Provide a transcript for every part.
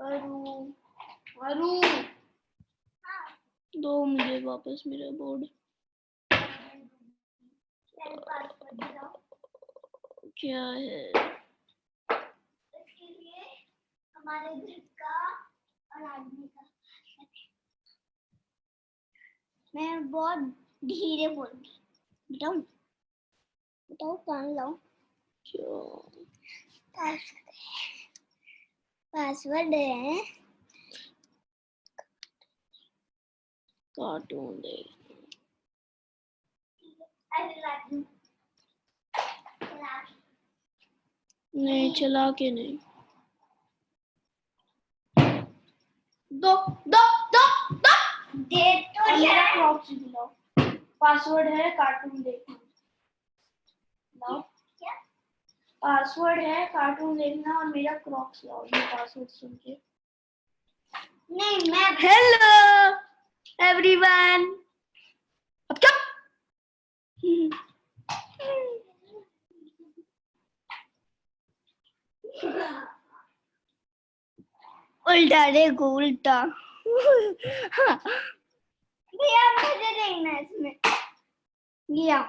अरु अरु दो मुझे वापस मेरा बोर्ड। क्या है इसके लिए हमारे घर का और आदमी का। मैं बहुत धीरे बोलूंगी। बताओ कहाँ लाऊं? पासवर्ड है कार्टून दे नहीं, चला के नहीं। दो दो दो दो दे तो मेरा क्रॉप्स दिलाओ। पासवर्ड है कार्टून देखना। लाओ क्या? पासवर्ड है कार्टून देखना और मेरा क्रॉप्स लाओ। ये पासवर्ड सुन के। नहीं मैं हेलो एवरीवन। अब क्या? उल्टा देखो उल्टा। भैया मुझे देखना है इसमें। गया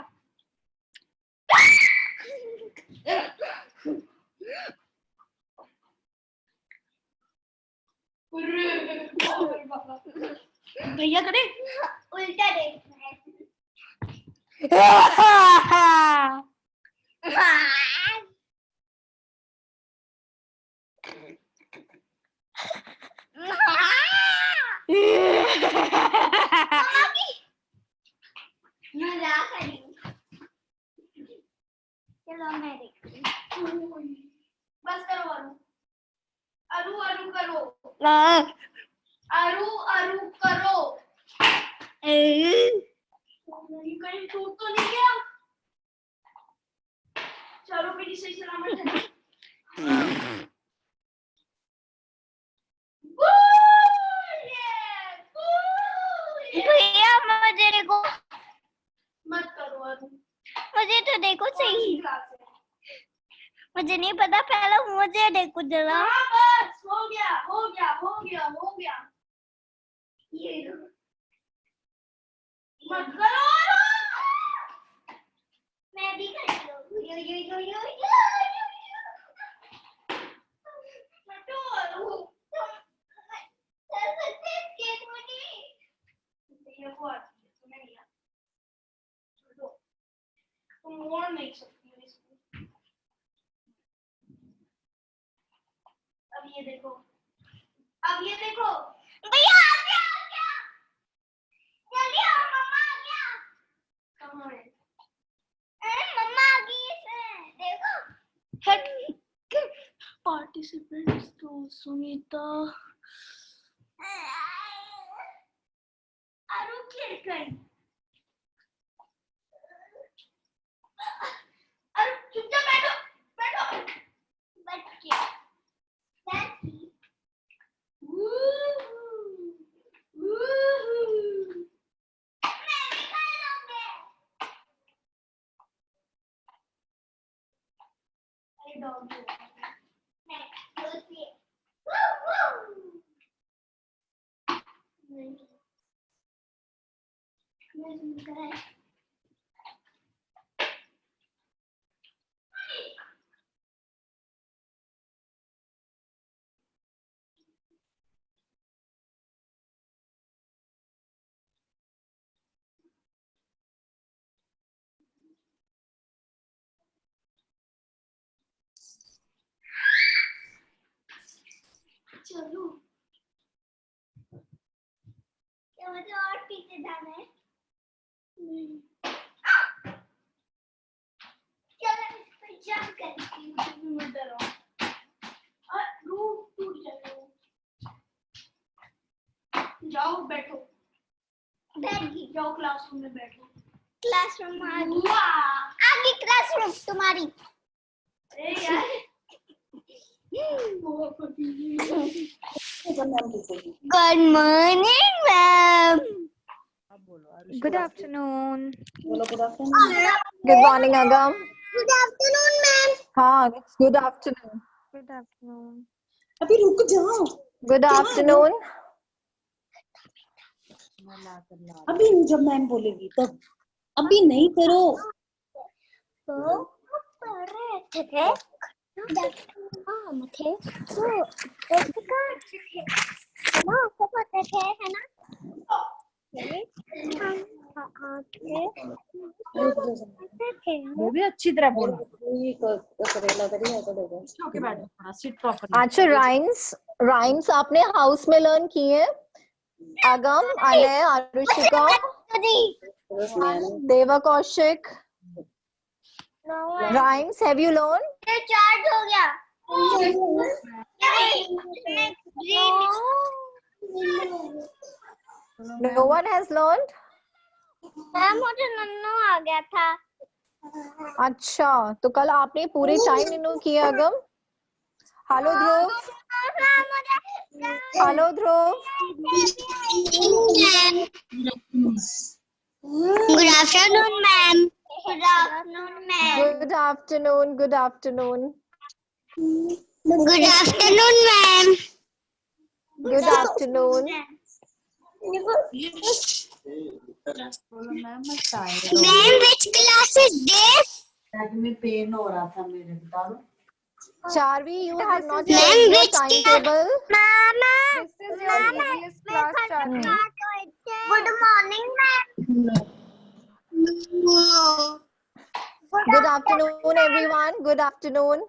भैया करे उल्टा देखना है। मजाक कर रही हूँ। चलो मैं देखती हूँ। बस करो अरु अरु अरु करो अरु अरु करो। कहीं टूट तो नहीं गया? चलो मेरी सही सलामत है। भैया मुझे देखो। मत करो अरु। मुझे तो देखो सही। मुझे नहीं पता पहले मुझे देखो जरा। बस हो गया हो गया हो गया हो गया। ये लो। मत करो अरु। मैं भी कर लूँ। यो यो यो यो यो हटो अरु। ये वो आती है तुम्हें नहीं आती। छोड़ो। तुम मोड़ नहीं सकती हो इसको। अब ये देखो। अब ये देखो। भैया आ गया जल्दी आओ मम्मा आ गया। कहाँ है? अरे मम्मा आ गई इसमें देखो। पार्टिसिपेंट्स तो सुनीता अरु खेल गई। अरु चुपचाप बैठो बैठो। बैठ गया। बैठी। मैं भी कर लूंगी। अरे डॉगी नहीं दूसरी। वू वू। नहीं मैं सुनकर चलो। क्या मुझे और पीछे जाना है? चलो इस पर जंप करती हूँ। मत डरो। रूम टूट जाएगा। जाओ बैठो। बैठ गई। जाओ क्लासरूम में बैठो। क्लासरूम आ गई। वाह आगे क्लासरूम तुम्हारी। अरे यार good morning ma'am. Good afternoon. Good afternoon. Good morning, Agam. Good afternoon ma'am. हाँ, it's good afternoon. Good afternoon. अभी रुक जाओ, Good afternoon. अभी जब मैम बोलेगी तब, अभी नहीं करो। भी अच्छी तरह बोलो। करेला करी है तो देखो। ओके बैठो, थोड़ा सिट प्रॉपर्ली। अच्छा, राइम्स आपने हाउस में लर्न किए? अगम, अनय, आरुषिका, देवा Kaushik, rhymes have you learn? ये चार्ज हो गया। No one has learned? Ma'am मुझे नन्नू आ गया था। अच्छा, तो कल आपने पूरे टाइम इन्हों किए अगम? Hello Dhruv, hello Dhruv, good afternoon ma'am. Good afternoon ma'am. Good afternoon, good afternoon, good afternoon ma'am. Good afternoon. Ma'am मैं टायर्ड हूँ, ma'am which class is this? Bag में पेन हो रहा था मेरे, बता दो। Charvi, you have not Ma'am, checked your which timetable. Mama. This is your EVS class, Charvi. Good morning ma'am. Good afternoon, everyone. Good afternoon.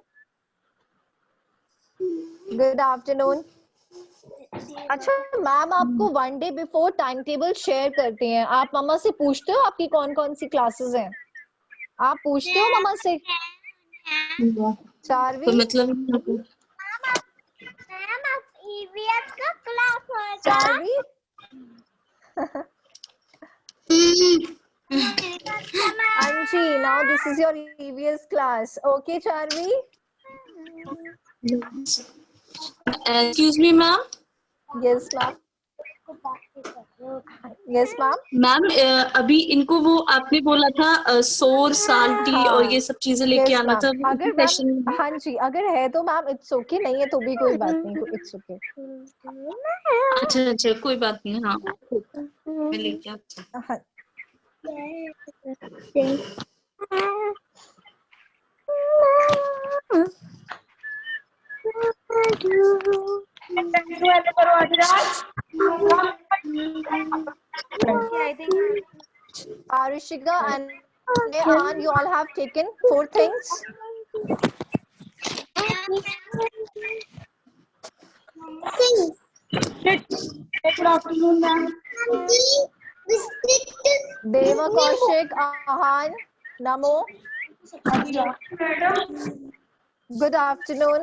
Good afternoon. अच्छा ma'am आपको one day before time table share करते हैं, आप मम्मा से पूछते हो आपकी कौन कौन सी क्लासेस हैं? आप पूछते हो मम्मा से? चारवी, तो मतलब मैम अब EVS का क्लास होगा। चारवी, Anji, now this is your EVS class. Okay, Charvi? Excuse me ma'am. Yes, ma'am. Yes, ma'am. Ma'am अभी इनको वो आपने बोला था सोर साल्टी हाँ, और ये सब चीजें लेके yes, आना ma'am. था अगर सेशन मैम, में। हाँ जी, अगर है तो मैम इट्स ओके, नहीं है तो भी कोई बात नहीं, इट्स ओके। अच्छा अच्छा कोई बात नहीं, हाँ मैं लेके आती हूँ। हाँ, I think Arushika and Nehan, you all have taken 4 things. Good afternoon, ma'am. Deva Kaushik, Ahan, Namo. Good afternoon.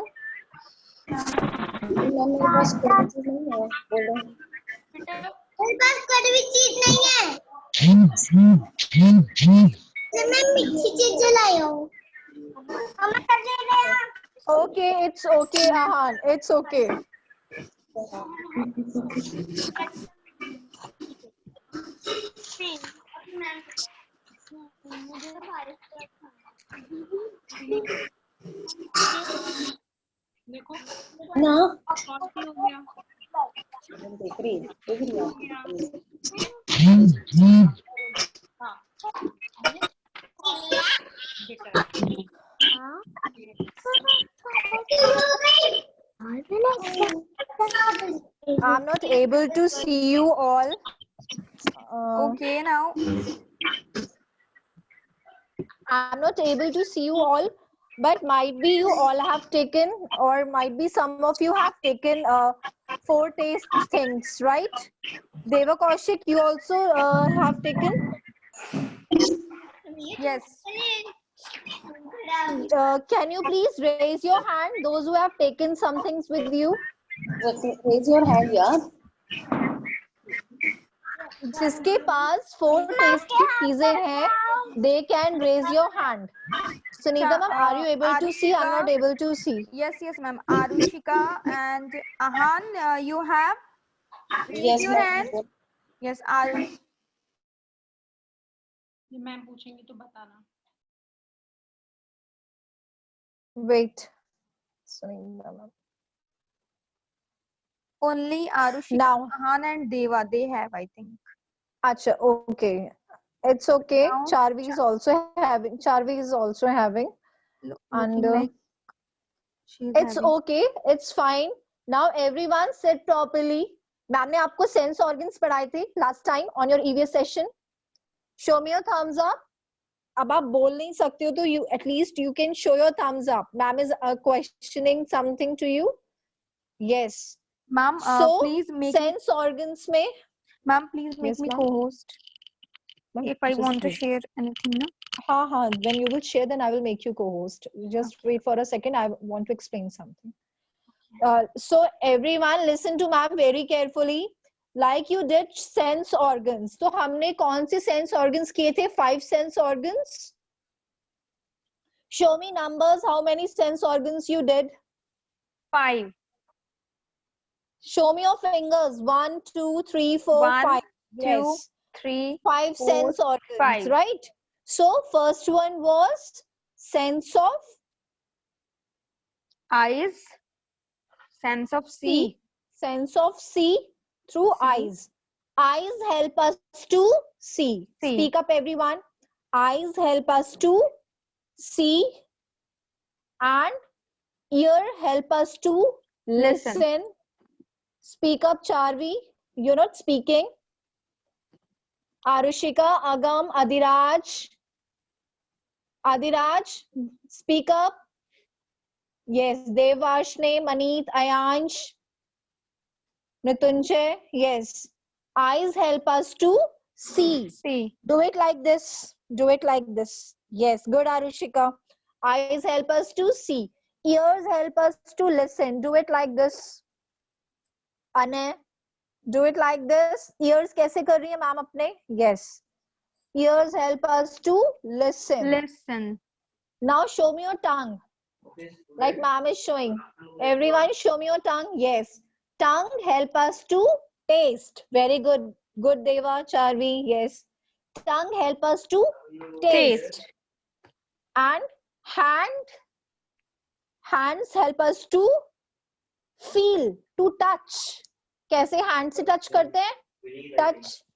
मेरे पास कड़वी चीज नहीं है। मैं मीठी चीज लाई हूँ। मम्मा कर दे रहे हैं। Okay, it's okay, Ahan. It's okay. देखो ना कॉफी हो गया। देख रही हाँ I'm not able to see you all. Okay now. I'm not able to see you all, but might be you all have taken, or might be some of you have taken 4 taste things, right? Deva Kaushik, you also have taken. Yes. Can you please raise your hand, those who have taken some things with you? Raise your hand यार। जिसके पास 4 tasty चीजें हैं, they can raise your hand. Sunita ma'am, are you able to see? I'm not able to see. Yes, ma'am. Arushika and Ahan, you have raised yes your hand. Yes, ma'am पूछेंगे तो बताना। Wait. Sunita ma'am. Only Arushika, Now, Ahan and Deva, they have, I think. acha, okay. It's okay. Now, Charvi is also having. Charvi is also having, and looking like she's it's having. okay. It's fine. Now everyone sit properly. Ma'am ने आपको sense organs पढ़ाए थे last time on your EVS session. Show me your thumbs up. अब आप बोल नहीं सकते हो तो you at least you can show your thumbs up. Ma'am is questioning something to you. Yes. Ma'am, So please make me, sense organs में. ma'am, please make Yes, me ma'am. co-host Ma'am, if I just want to wait. share anything. No? हाँ, when you will share, then I will make you co-host. Just wait for a second. I want to explain something. So everyone listen to ma'am very carefully. Like you did sense organs. तो हमने कौन से sense organs किए थे? 5 sense organs. Show me numbers. How many sense organs you did? 5. Show me your fingers. 1, 2, 3, 4, 1, 5. 2, Yes. 3, 5 4, sense organs, 5. right? So first one was sense of eyes, sense of see, sense of see through See. eyes. Eyes help us to see. See. Speak up, everyone. Eyes help us to see, and ear help us to Listen. listen. Speak up, Charvi. You're not speaking. Arushika, Agam, Adiraj. Adiraj, speak up. Yes, Devashne, Maneet, Ayansh, Nitunjay. Yes. Eyes help us to see. see, Do it like this. Do it like this. Yes, good, Arushika. Eyes help us to see. Ears help us to listen. Do it like this. Ane, do it like this. Ears कैसे कर रही है ma'am अपने? Yes. Ears help us to listen. listen, Now show me your tongue. Like ma'am is showing. Everyone show me your tongue. Yes. Tongue help us to taste. Very good. Good, Deva, Charvi. Yes. Tongue help us to taste. taste, And hands help us to feel, to touch. कैसे hand से touch करते हैं?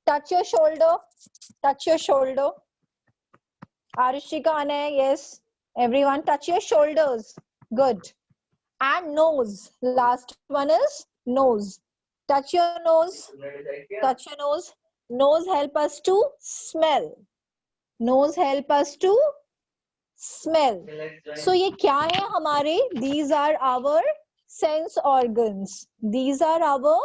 Touch your shoulder. Touch your shoulder. Arushika, Anay, yes. Everyone touch your shoulders. Good. And nose. Last one is nose. Touch your nose. Touch your nose. Nose help us to smell. Nose help us to smell. So ये क्या है हमारे? These are our sense organs. These are our,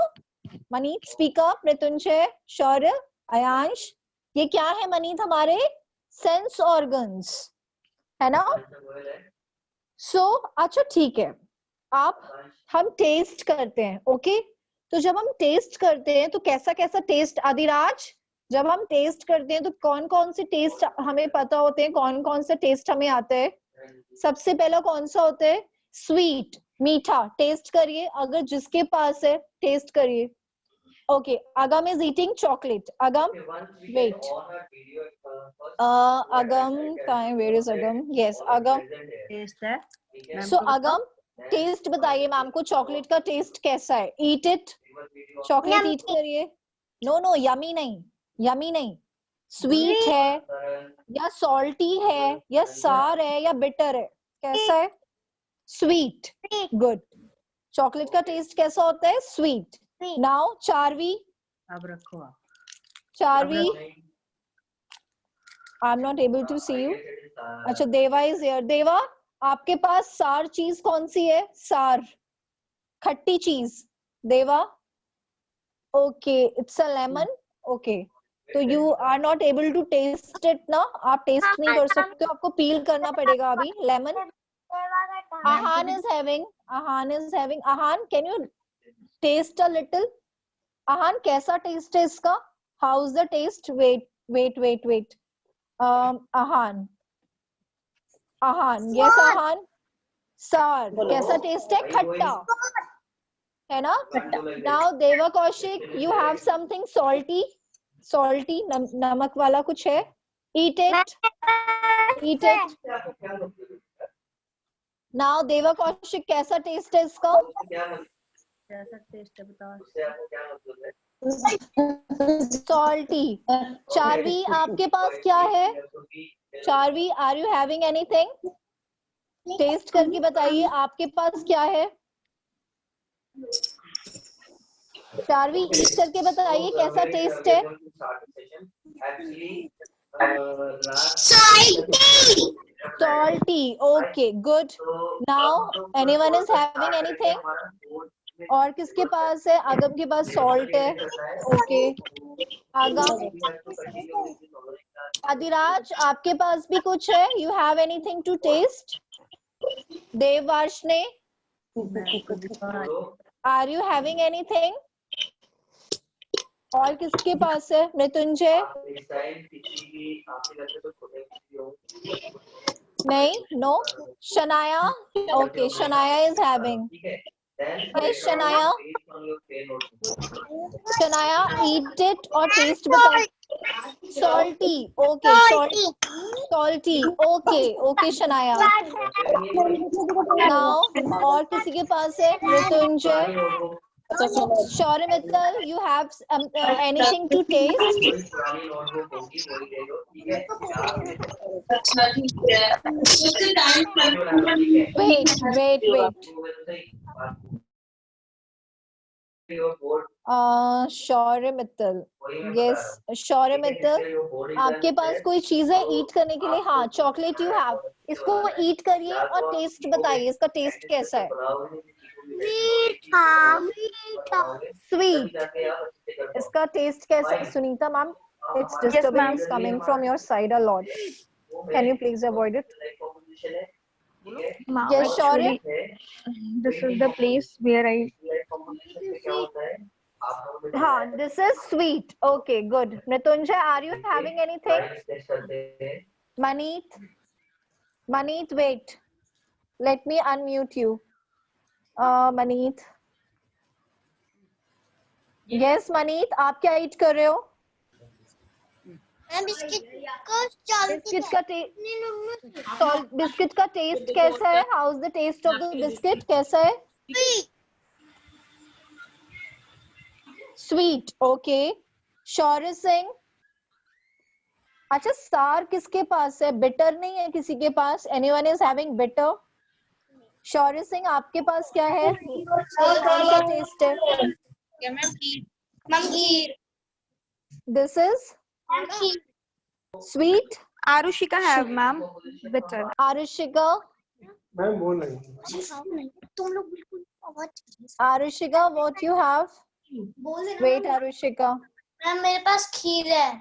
Maneet, speak up. Ritunjay, Shaurya, Ayansh. ये क्या है मनीत हमारे? Sense organs. है ना? So अच्छा ठीक है. आप हम टेस्ट करते हैं, ओके? तो जब हम टेस्ट करते हैं तो कैसा कैसा टेस्ट, आदिराज? जब हम टेस्ट करते हैं तो कौन कौन से टेस्ट हमें पता होते हैं, कौन कौन से टेस्ट हमें आते हैं? सबसे पहला कौन सा होता है? स्वीट, मीठा. टेस्ट करिए, अगर जिसके पास है टेस्ट करिए. Okay, Agam is eating chocolate. Agam, wait. Agam, where is Agam? Yes, Agam. So Agam, taste बताइए मैम को, चॉकलेट का टेस्ट कैसा है? Eat it. चॉकलेट ईट करिए. नो नो, यमी नहीं, यमी नहीं. स्वीट है या सॉल्टी है या सार है या बिटर है? कैसा है? स्वीट. गुड. चॉकलेट का टेस्ट कैसा होता है? स्वीट. नाउ चारवी. अब रखो आप. Charvi, I am not able to see you. अच्छा, देवा इज हियर. देवा, आपके पास सार चीज कौन सी है? सार, खट्टी चीज. Deva, okay, it's a lemon. Okay, तो you are not able to taste it ना? आप टेस्ट नहीं कर सकते, आपको पील करना पड़ेगा अभी. Lemon. Ahan is having. Ahan, can you taste a little? Ahan, कैसा टेस्ट है इसका? How is the taste? Wait. Ahan. Yes, Ahan. सार, कैसा टेस्ट है? खट्टा है ना? Now Deva Kaushik, you have something salty. नमक वाला कुछ है? Eat it. Now Deva Kaushik, कैसा टेस्ट है इसका? salty. चारवी आपके पास क्या है? Charvi, are you having anything? Taste करके बताइए आपके पास क्या है? चारवी ईट करके बताइए कैसा टेस्ट है? Salty. Okay, good. Now, anyone is having anything? और किसके पास है? आगम के पास salt है. Okay. आगम. आदिराज, आपके पास भी कुछ है? You have anything to taste? देववार्ष्णे, are you having anything? और किसके पास है? मृत्युंजय? नहीं, no. Shanaya? Okay, Shanaya is having. Yes, Shanaya. Shanaya, eat it और taste बताइए. Salty. Okay, salty. Okay, okay, Shanaya. Now, और किसी के पास है? Mrityunjay? Shaurya Mittal, you have anything to taste? अच्छा ठीक है। उससे time Wait. Shaurya Mittal. Yes, Shaurya Mittal. आपके पास कोई चीज है ईट करने के लिए? हाँ, चॉकलेट यू हैव. इसको ईट करिए और टेस्ट बताइए, इसका टेस्ट कैसा है? स्वीट. इसका टेस्ट कैसा है? Sunita ma'am, it's disturbing is coming from your side a lot. Can you please avoid it? Yes, Shaurya. This is the place where I. हाँ, this is sweet. Okay, good. Mrityunjay, are you having anything? Maneet, wait. Let me unmute you. Maneet. Yes, Maneet, आप क्या eat कर रहे हो? Biscuit का taste कैसा है? How is the taste of the biscuit? कैसा है? Sweet. Okay. Shaurya Singh. अच्छा, सार किसके पास है? बिटर नहीं है किसी के पास? Anyone is having bitter? शौर्य सिंह, आपके पास क्या है? कौन सा टेस्ट है? This is sweet. Arushika have, ma'am. Bitter. Arushika. Ma'am बोल रही Arushika, what you have? Wait, Arushika. Ma'am मेरे पास खीर है.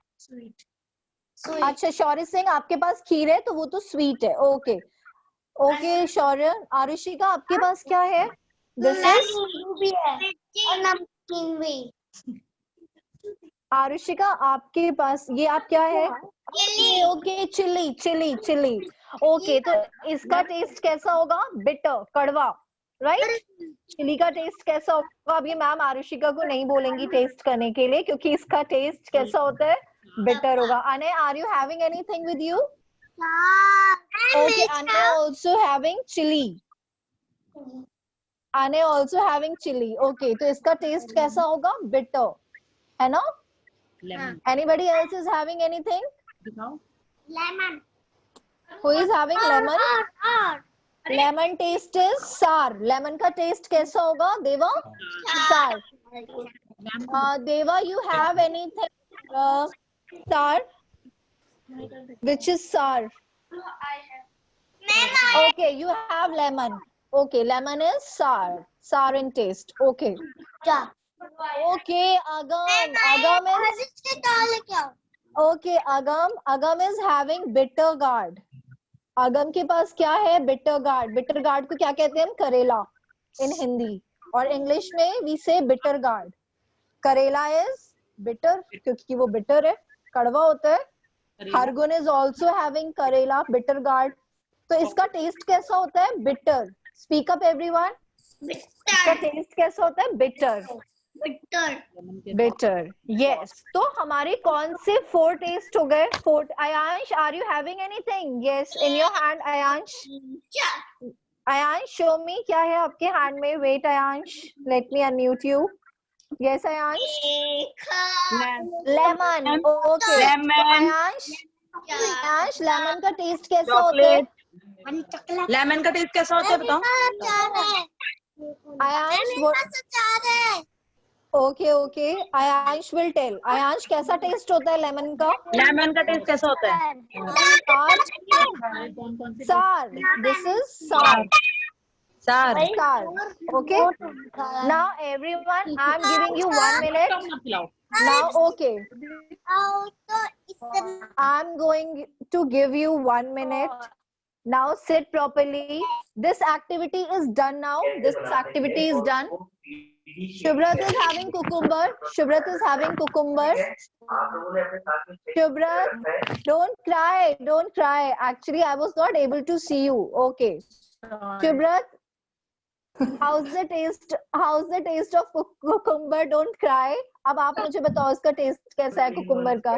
अच्छा, शौर्य सिंह आपके पास खीर है तो वो तो स्वीट है. ओके ओके शौर्य. आरुषिका, आपके पास क्या है? This is भी है और नमकीन भी. आरुषिका, आपके पास ये आप क्या है? Okay, chilli. ओके, तो इसका टेस्ट कैसा होगा? बिटर, कड़वा, राइट? चिली का टेस्ट कैसा होगा? अब ये मैम आरुषिका को नहीं बोलेंगी टेस्ट करने के लिए क्योंकि इसका टेस्ट कैसा होता है? बिटर होगा. Anay, are you having anything with you? Okay, Anne also having chili. Anne also having chili. Okay, तो इसका टेस्ट कैसा होगा? Bitter, है ना? Anybody else is having anything? Lemon. Who is having lemon? Lemon taste is sour. Lemon का taste कैसा होगा? देवा? Sour. Deva, you have anything sour? Which is sour? Okay, you have lemon. Okay, lemon is sour in taste. Okay. Okay, Agam is. Okay, Agam is having bitter gourd. Agam के पास क्या है? Bitter gourd. Bitter gourd को क्या कहते हैं हम? करेला in Hindi. और English में we say bitter gourd. करेला is bitter क्योंकि वो bitter है, कड़वा होता है. Hargun is also having Karela, bitter gourd. तो इसका टेस्ट कैसा होता है? बिटर. Speak up everyone. इसका टेस्ट कैसा होता है? बिटर. बिटर. यस. तो हमारे कौन से 4 टेस्ट हो गए? 4. Ayansh, are you having anything? Yes, in your hand Ayansh. Ayansh, show me क्या है आपके hand में. Wait, Ayansh. Let me unmute you. Yes, Ayansh. Lemon. Okay. Lemon, Ayansh, lemon का taste कैसा होता है? चॉकलेट, लेमन का टेस्ट कैसा होता है बताओ? Ayansh, what? Okay, okay. Ayansh will tell. Ayansh, कैसा taste होता है lemon का? लेमन का टेस्ट कैसा होता है? Sour. This is sour. सार. Sour. Okay. Now, everyone, I'm giving you 1 minute. Now, okay. I'm going to give you 1 minute. Now, sit properly. This activity is done now. This activity is done. Shubhrat is having cucumber. Shubhrat is having cucumber. Shubhrat, don't cry. Don't cry. Actually, I was not able to see you. Okay. Shubhrat, how's the taste? How's the taste of cucumber? Don't cry. अब आप मुझे बताओ इसका taste कैसा है cucumber का.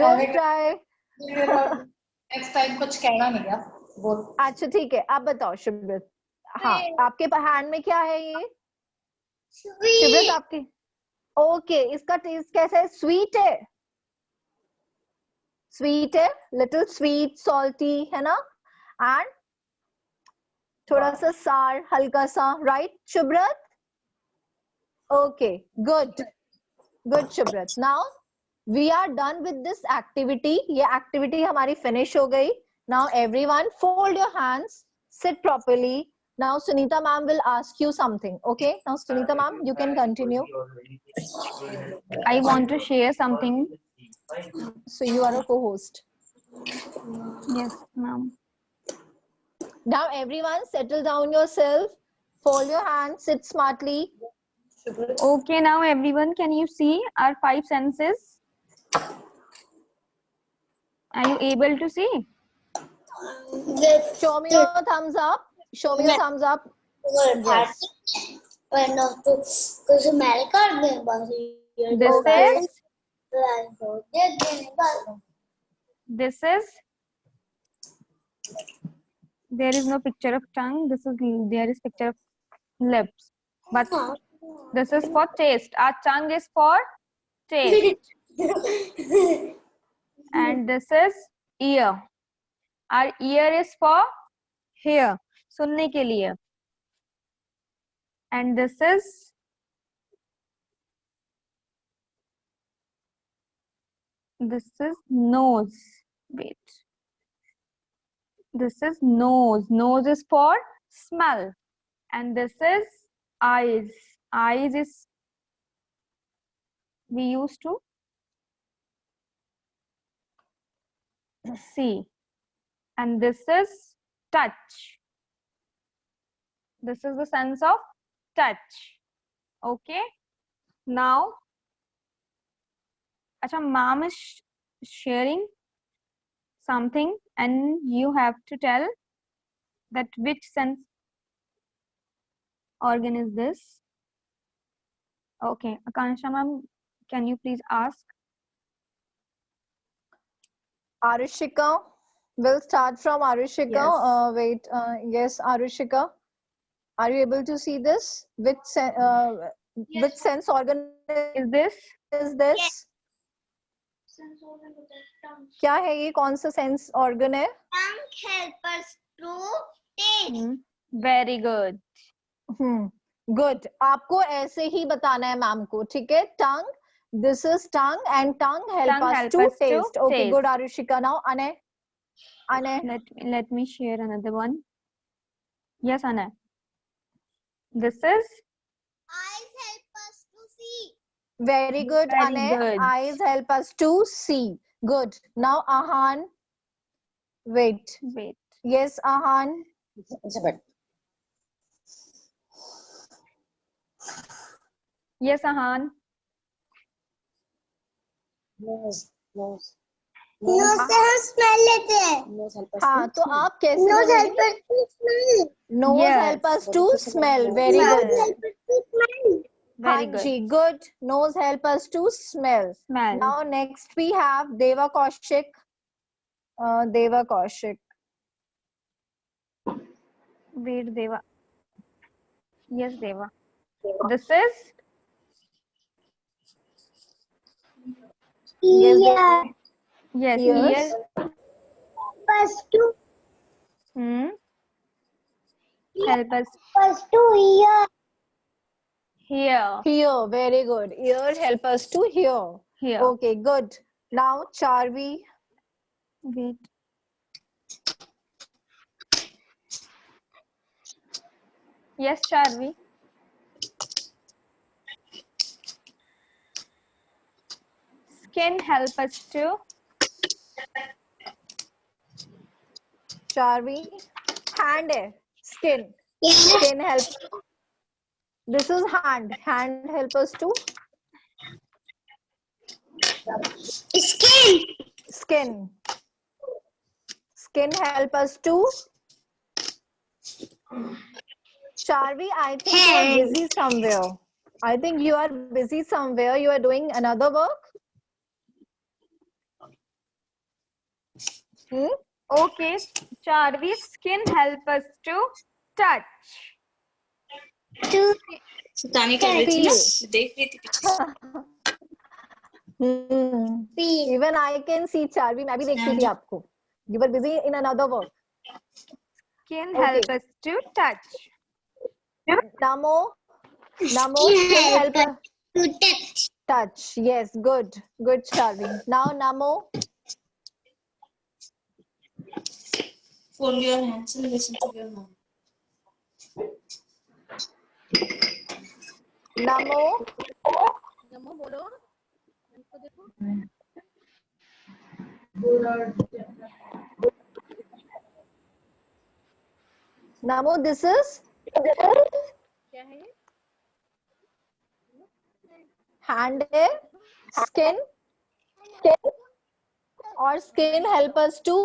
Don't cry. Next time कुछ कहना नहीं है. बोल. अच्छा ठीक है, आप बताओ शुभ्रत. हाँ, आपके हैंड में क्या है ये? शुभ्रत आपके. ओके, इसका टेस्ट कैसा है? स्वीट है. स्वीट है, लिटिल स्वीट, सॉल्टी है ना, एंड थोड़ा सा सार, हल्का सा. Right Shubhrat? Okay, good good Shubhrat. Now we are done with this activity. ये एक्टिविटी हमारी फिनिश हो गई. Now everyone fold your hands, sit properly. Now Sunita ma'am will ask you something. Okay, now Sunita ma'am, you can continue. I want to share something. So you are a co-host. Yes, ma'am. Now everyone settle down yourself, fold your hands, sit smartly. Okay, now everyone, can you see our 5 senses? Are you able to see? Show me your thumbs up. Show me your thumbs up. Yes. This is there is no picture of tongue. There is picture of lips, but this is for taste. Our tongue is for taste, and this is ear. Our ear is for hear, सुनने के लिए. And this is nose. Wait. This is nose. Nose is for smell. And this is eyes. Eyes is we used to see. And this is touch. This is the sense of touch. Okay. Now, acha, mom is sharing something and you have to tell that which sense organ is this. Okay. Akansha ma'am, can you please ask? Arushika. We'll start from Arushika. Yes. Wait. Yes, Arushika. Are you able to see this? Which sense organ Is this? is this? Sense organ होता है tongue. क्या है ये? कौन सा sense organ है? Tongue help us to taste. Very good. Good. आपको ऐसे ही बताना है मैम को, ठीक है? Tongue. This is tongue and tongue help us to taste. Okay, good, Arushika. Now, Ane. Let me share another one. Yes, Anna. This is Eyes help us to see. very good, Very Ane. good. Eyes help us to see. Good. Now, Ahan. Wait. Yes, Ahan. Yes, Ahan. Nose से हम smell लेते हैं. हाँ, तो आप कैसे Nose बोलोगे? help us to smell. Nose Yes. help us to smell. Very good. Nose help us to smell. Very good. Hanji, good. Nose help us to smell. Smell. Now next we have Deva Kaushik. Deva Kaushik. Wait, Deva. Yes, Deva. This is Yes, yes. Ears. First to Hmm. Help us hear. here. Hear. Very good. Ear help us to hear. Here. Okay, good. Now, Charvi. Wait. Yes, Charvi. Skin help us to Charvi. Hand hai. Skin. Skin help. This is hand. Hand help us to Skin. skin. Skin help us to Charvi. I think you are Hand. busy somewhere. I think you are busy somewhere. You are doing another work. Hmm? okay. Charvi, skin help us to touch. To सुतानी कर रही थी ना देख रही थी पीछे feel. Even I can see Charvi. मैं भी देखती थी आपको. You were busy in another work. Skin Okay. help us to touch. Namo. Namo. Skin help us To touch. touch. Yes, good. Good, Charvi. Now, Namo. fold your hands and listen to your mom Namo. Namo, this is hand है skin और skin help us to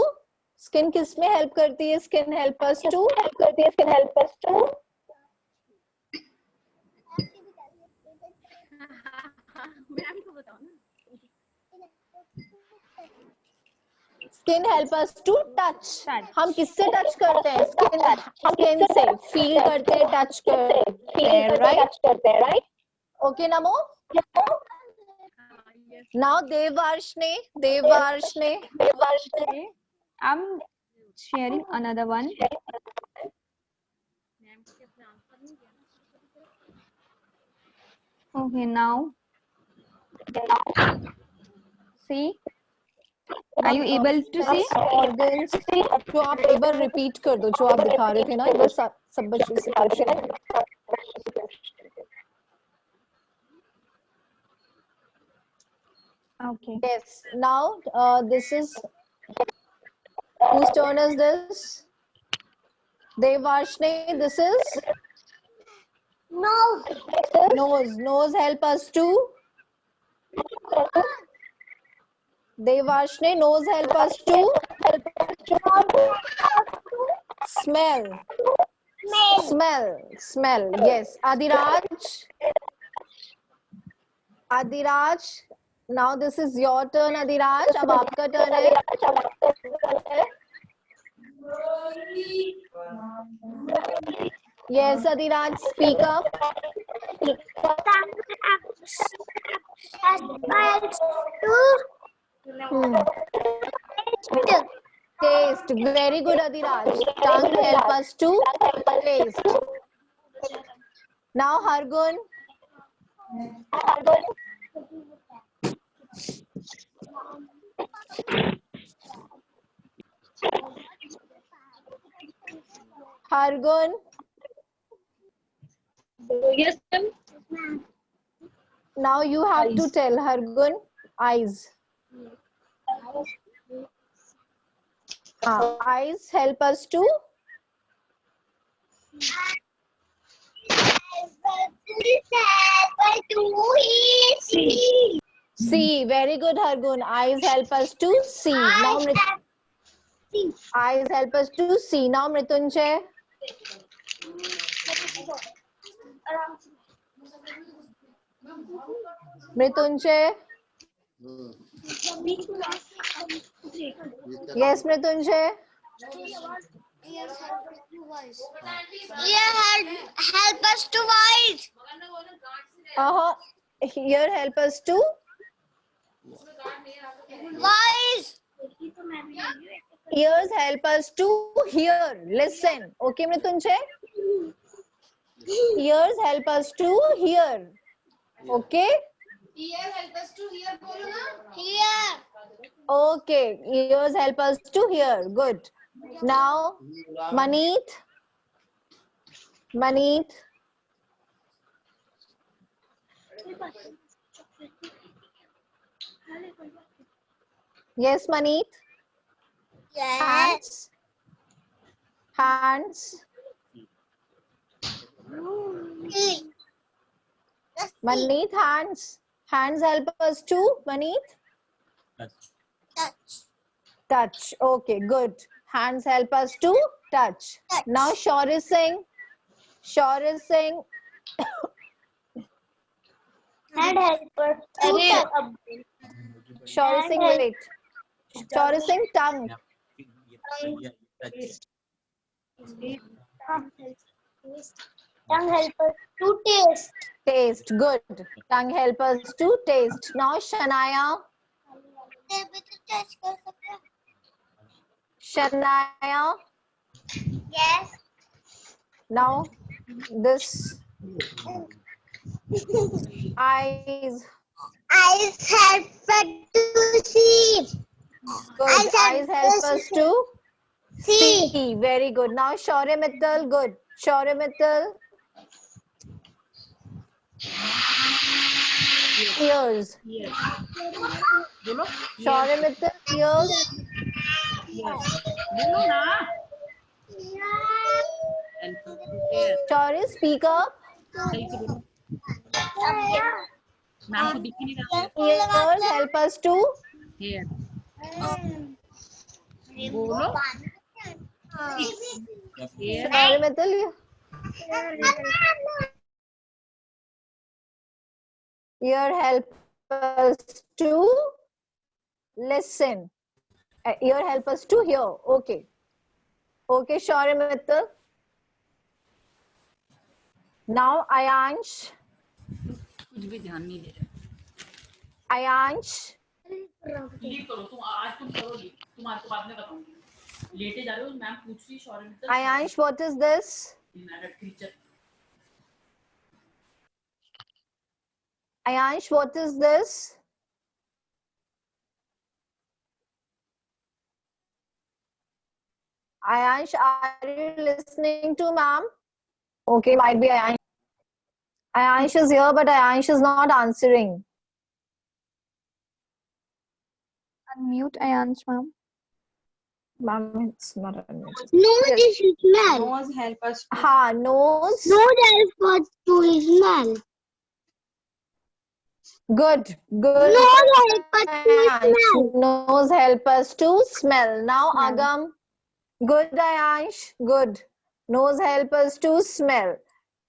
skin किस में help करती है skin help us to skin help us to touch हम किससे touch करते हैं skin से feel करते हैं touch करते हैं right okay Namo now Devarshne I'm sharing another one. Okay, now. See? Are you able to see? organs जो आप एक बार repeat कर दो जो आप दिखा रहे थे ना एक बार सब बच्चों से Okay. yes now this is whose turn is this Devarshne this is nose help us to Devarshne nose help us to smell yes Adiraj now this is your turn Adiraj अब आपका turn है yes Adiraj speak up taste very good Adiraj tongue help us to taste now Hargun Yes, ma'am. now you have to tell Hargun eyes eyes help us to see very good Hargun eyes help us to see now eyes help us to see now Mritunjay yes Mritunjay help us to wise. Here help us to Wise. ears help us to hear, listen. Okay, Mritunjay? Ears help us to hear. Okay? Ear help us to hear, बोलो ना. Here. Okay, ears help us to hear. Good. Now, Maneet. Yes, Maneet. Yes. Hands. Maneet, hands. Hands help us to, Maneet? Touch. Okay, good. Hands help us to touch. Now, Shaurya Singh. Hand help us to touch. Shaurya Singh, wait. Shaurya Singh, tongue. Tongue help us to taste. Taste. Good. Tongue help us to taste. Now, Shania. Yes. Now, this. Eyes. Eyes help us to see. Good. Eyes help us to See. see. Very good. Now, Shaurya Mittal. Good. Shaurya Mittal. Ears. Shaurya Mittal. Ears. बोलो ना. Shaurya, speak up. Ma'am को दिख ही नहीं रहा. Ears help us to Here. बोलो. Here. Shaurya Mittal. Ear help us to listen. Ear help us to hear. Okay. Okay, Shaurya Mittal. Now, Ayansh. कुछ भी ध्यान नहीं दे रहा. Ayansh. क्लिक करो तुम. आज तुम करोगी. तुम आज तो बाद में बताऊंगी. लेटे जा रहे हो. मैम पूछ रही Shaurya Mittal. Ayansh, what is this? इनएडेड creature. Ayansh, what is this? Ayansh, are you listening to ma'am? Okay, might be Ayansh. Ayansh is here, but Ayansh is not answering. Unmute Ayansh, ma'am. Ma'am, it's not unmuted. Nose is smell. Nose help us. Ha, nose. Nose help us to smell. Good, good. Nose help us to Ayansh. smell. Nose help us to smell. Now, Smell. Agam. Good, Ayansh. Good. Nose help us to smell.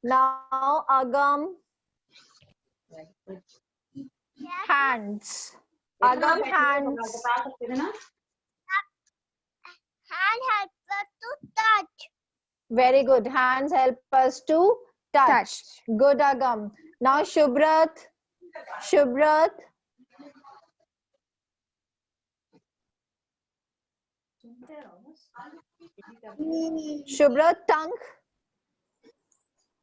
Now, Agam. Hands. Agam, hands. Hand help us to touch. Very good. Hands help us to touch. Good, Agam. Now, Shubhrat. Shubhrat. Shubhrat, tongue.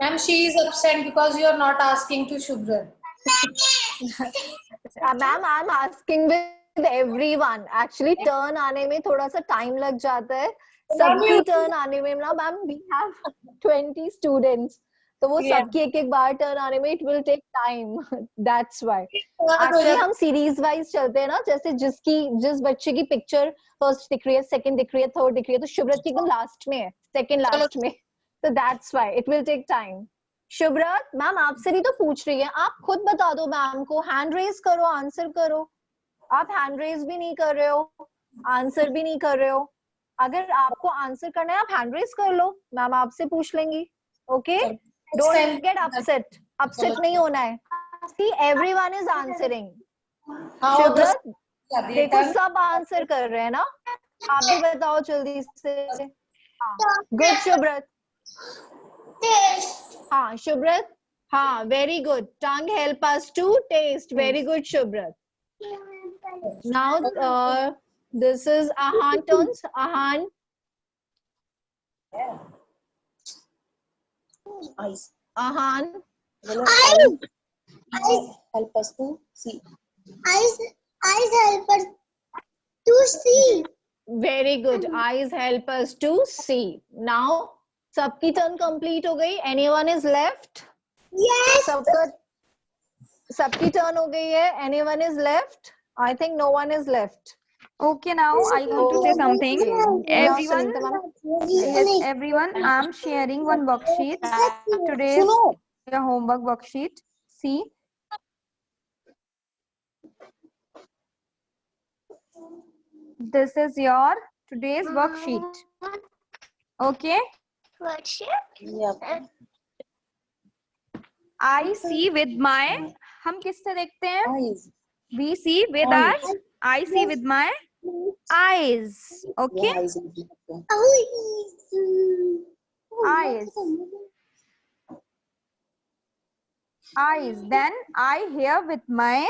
Ma'am, she is upset because you are not asking to Shubhra. Ma'am, I'm asking with everyone. Actually, turn आने में थोड़ा सा time लग जाता है. सबकी turn आने में ना, ma'am, we have 20 students. तो वो सबकी एक-एक बार turn आने में it will take time. That's why. Actually, हम series wise चलते हैं ना, जैसे जिस बच्चे की picture first दिख रही है, second दिख रही है, third दिख रही है, तो शुभ्रत की एकदम last में है, second last में. So that's why it will take time. Shubhrat, ma'am आपसे भी तो पूछ रही है, आप खुद बता दो मैम को, हैंड रेज करो, आंसर करो. आप हैंड रेज भी नहीं कर रहे हो, आंसर भी नहीं कर रहे हो. अगर आपको आंसर करना है, आप हैंड रेज कर लो, मैम आपसे पूछ लेंगी. Okay, don't get upset. Upset नहीं होना है. See, everyone is answering. शुभ्रत, देखो सब आंसर कर रहे हैं ना. आप भी बताओ जल्दी से. Good, Shubhrat. हाँ, Shubhrat. हाँ, very good. Tongue help us to taste. Very good, Shubhrat. Now, this is Ahan turns. Ahan. Eyes. Ahan. Eyes help us to see. Eyes help us to see. Very good. Eyes help us to see. Now, सबकी turn complete हो गई. Anyone is left? Yes. सबकी turn हो गई है. Anyone is left? I think no one is left. Okay, now I want to say something. Okay. Now, Everyone, Sunita ma'am. yes, everyone, I'm sharing one worksheet. Today's your homework worksheet. See. This is your today's worksheet. Okay. Yeah. I see with my. हम किससे देखते हैं? Eyes. We see with our. I see with my eyes. Okay. Yeah, eyes. Eyes. Eyes. Then I hear with my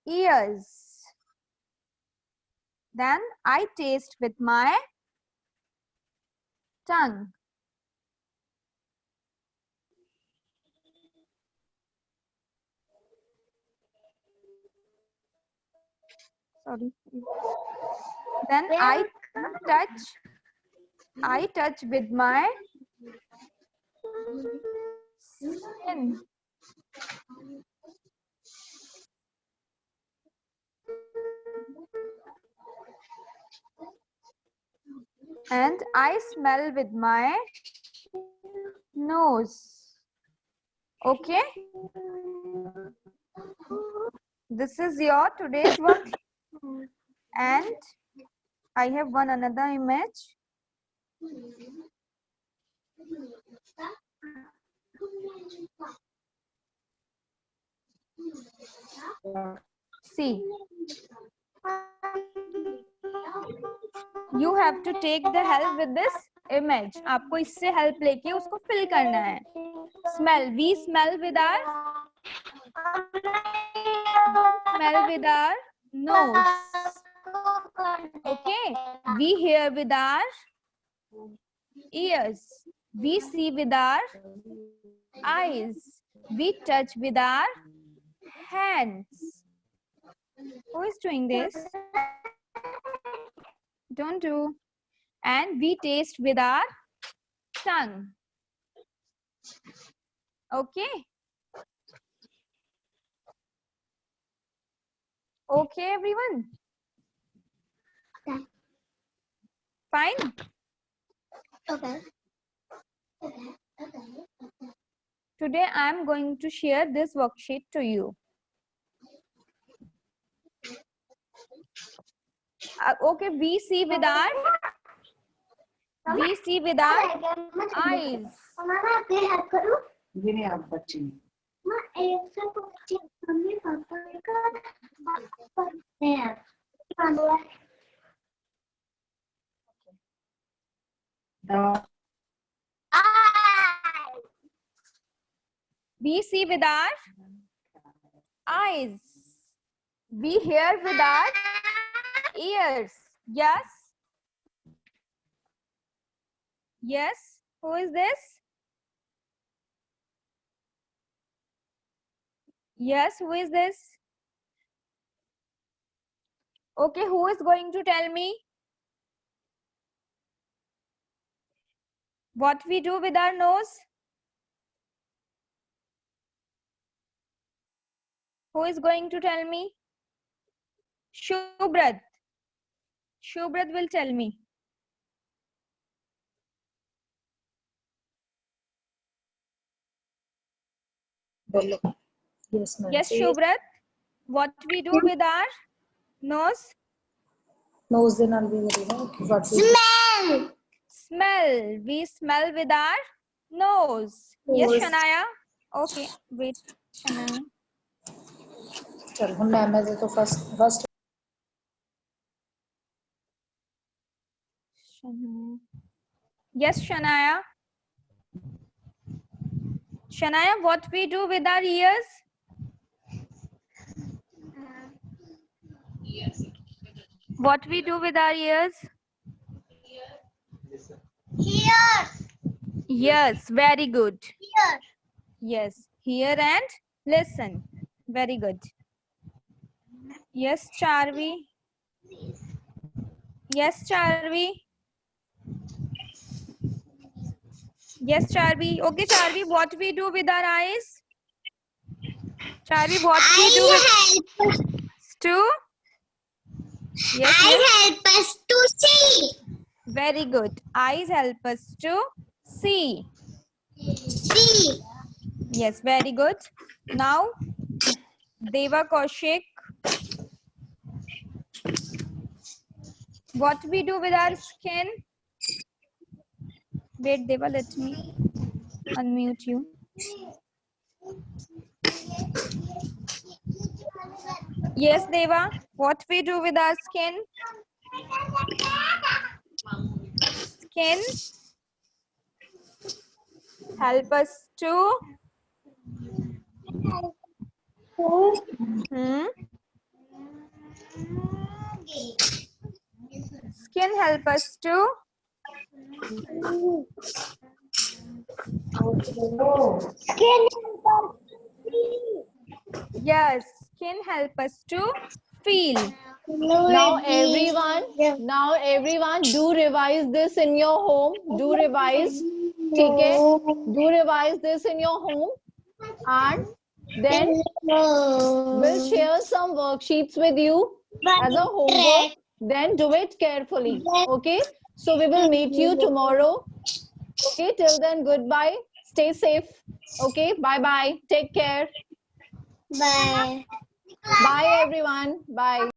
ears. Then I taste with my tongue. Sorry. Then I touch with my skin. And I smell with my nose. Okay. This is your today's work. And I have one another image. See. You have to take the help with this image. आपको इससे help लेके उसको fill करना है. Smell. We smell with our nose. Okay. We hear with our ears. We see with our eyes. We touch with our hands. Who is doing this? Don't do. And we taste with our tongue. Okay. Okay, everyone. Fine. Okay. Today I am going to share this worksheet to you. Okay, we see with our eyes. ये नहीं आप बच्चे We see with our eyes. We hear with our ears. Yes. Yes. Who is this? Yes. Who is this? Okay. Who is going to tell me what we do with our nose? Who is going to tell me? Shubhrat. Shubhrat will tell me. Yes, ma'am. Yes, Shubhrat. What we do with our nose? Nose de naal bhi what we Smell. Smell. We smell with our nose. Yes, Shanaya. Okay. Wait, Shanaya. चल हम ma'am है तो first Yes, Shanaya. Shanaya, what we do with our ears? What we do with our ears? Here. Yes, very good. Here. Yes, hear and listen. Very good. Yes, Charvi. Yes, Charvi. Yes, Charvi. Okay, Charvi, what we do with our eyes? Charvi, what we do with to? Yes, yes. help us to see. Very good. Eyes help us to see. See. Yes, very good. Now, Deva Kaushik. What we do with our skin? Wait, Deva, let me unmute you. Yes, Deva. What we do with our skin? Skin help us to Skin help us to Yes, skin help us to feel. Now everyone do revise this in your home. Do revise. Okay? Do revise this in your home. And then we'll share some worksheets with you as a homework. Then do it carefully. Okay? So we will meet you tomorrow. Okay? Till then, goodbye. Stay safe. Okay? Bye-bye. Take care. Bye. Bye, everyone. Bye.